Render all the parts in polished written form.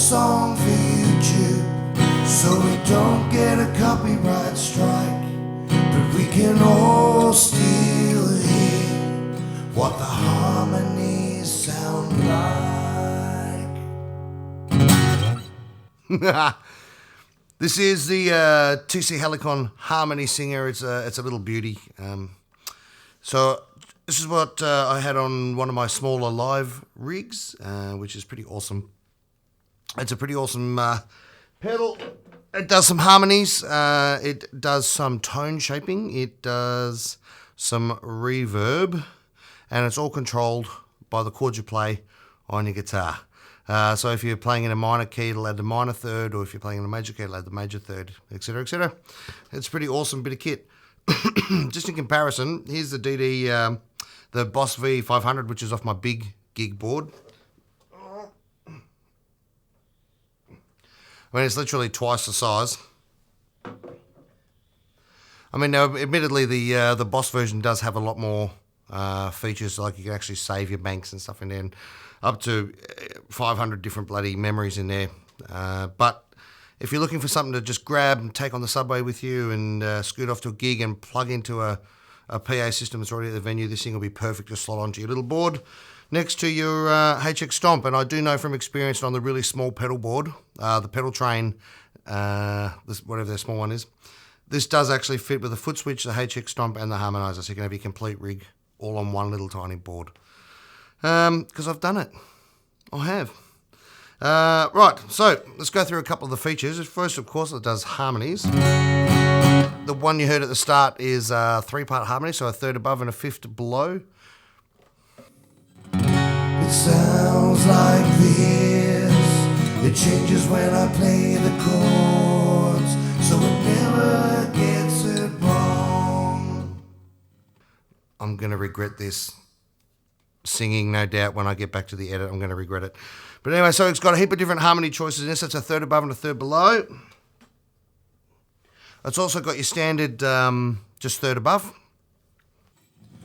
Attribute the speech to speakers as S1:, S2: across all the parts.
S1: song for YouTube, so we don't get a copyright strike, but we can all still hear what the harmonies sound like. This is the TC Helicon Harmony Singer. It's a little beauty. So this is what I had on one of my smaller live rigs, which is pretty awesome. It's a pretty awesome pedal. It does some harmonies. It does some tone shaping. It does some reverb, and it's all controlled by the chords you play on your guitar. So if you're playing in a minor key, it'll add the minor third, or if you're playing in a major key, it'll add the major third, etc., etc. It's a pretty awesome bit of kit. Just in comparison, here's the DD, the Boss V500, which is off my big gig board. I mean, it's literally twice the size. I mean, now, admittedly, the Boss version does have a lot more features, like you can actually save your banks and stuff in there, and up to 500 different bloody memories in there. But if you're looking for something to just grab and take on the subway with you and scoot off to a gig and plug into a PA system that's already at the venue, this thing will be perfect to slot onto your little board next to your HX Stomp. And I do know from experience on the really small pedal board, the pedal train, whatever their small one is, this does actually fit with the foot switch, the HX Stomp, and the harmonizer, so you can have your complete rig all on one little tiny board. Because I've done it. I have. Right, so let's go through a couple of the features. First, of course, it does harmonies. The one you heard at the start is a 3-part harmony, so a third above and a fifth below. It sounds like this. It changes when I play the chords, so it never gets it wrong. I'm going to regret this singing, no doubt. When I get back to the edit, I'm going to regret it. But anyway, so it's got a heap of different harmony choices in this. It's a third above and a third below. It's also got your standard just third above.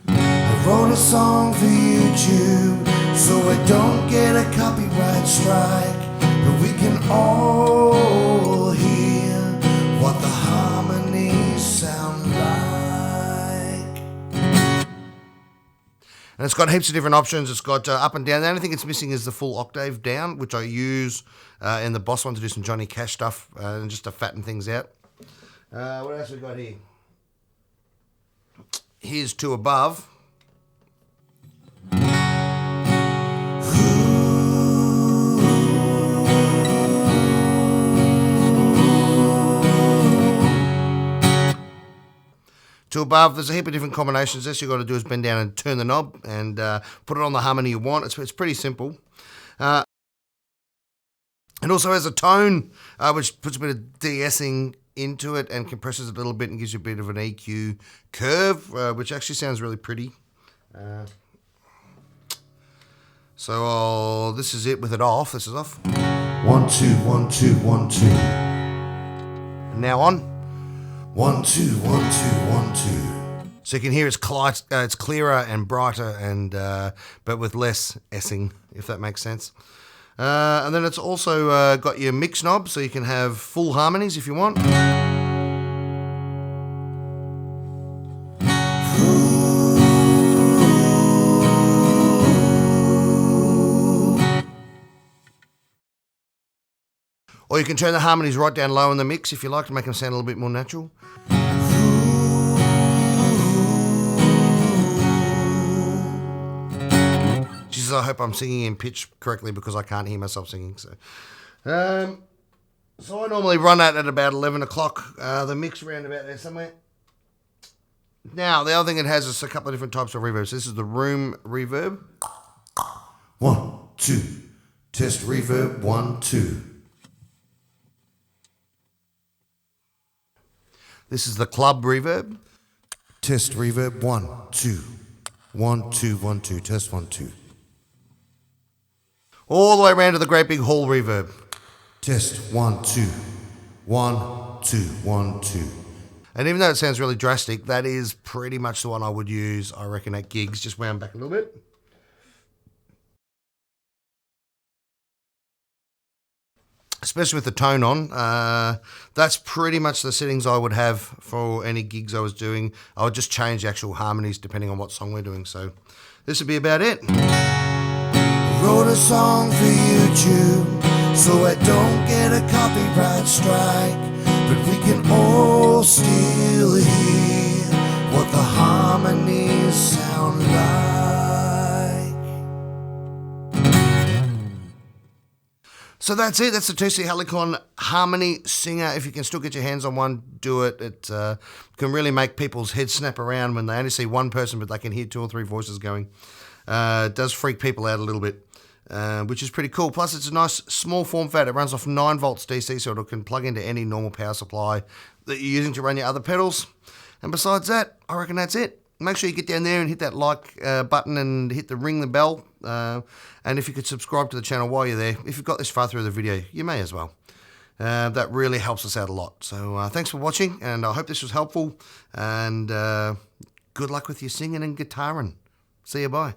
S1: I wrote a song for YouTube, so I don't get a copyright strike, but we can all hear what the harmonies sound like. And it's got heaps of different options. It's got up and down. The only thing it's missing is the full octave down, which I use in the Boss one to do some Johnny Cash stuff and just to fatten things out. What else we got here? Here's two above. Two above, there's a heap of different combinations. This you've got to do is bend down and turn the knob and put it on the harmony you want. It's pretty simple. It also has a tone, which puts a bit of de-essing into it and compresses it a little bit and gives you a bit of an EQ curve, which actually sounds really pretty. So this is it with it off. This is off. 1 2 1 2 1 2. And now on. 1 2 1 2 1 2. So you can hear it's clearer and brighter, and but with less essing, if that makes sense. And then it's also got your mix knob, so you can have full harmonies if you want. Or you can turn the harmonies right down low in the mix if you like to make them sound a little bit more natural. Jesus, I hope I'm singing in pitch correctly because I can't hear myself singing. So I normally run that at about 11 o'clock, the mix around about there somewhere. Now, the other thing it has is a couple of different types of reverbs. This is the room reverb. 1 2. Test reverb 1 2. This is the club reverb. Test reverb 1 2. 1 2 1 2. Test 1 2. All the way around to the great big hall reverb. Test 1 2. 1 2 1 2. And even though it sounds really drastic, that is pretty much the one I would use, I reckon, at gigs. Just wound back a little bit. especially with the tone on. That's pretty much the settings I would have for any gigs I was doing. I would just change the actual harmonies depending on what song we're doing. So this would be about it.
S2: Wrote a song for YouTube so I don't get a copyright strike, but we can all still hear what the harmonies sound like.
S1: So that's it. That's the 2C Helicon Harmony Singer. If you can still get your hands on one, do it. It can really make people's heads snap around when they only see one person, but they can hear 2 or 3 voices going. It does freak people out a little bit, which is pretty cool. Plus, it's a nice small form factor. It runs off 9 volts DC, so it can plug into any normal power supply that you're using to run your other pedals. And besides that, I reckon that's it. Make sure you get down there and hit that like button and hit the ring the bell. And if you could subscribe to the channel while you're there, if you've got this far through the video, you may as well. That really helps us out a lot. So thanks for watching, and I hope this was helpful. And good luck with your singing and guitaring. See you, bye.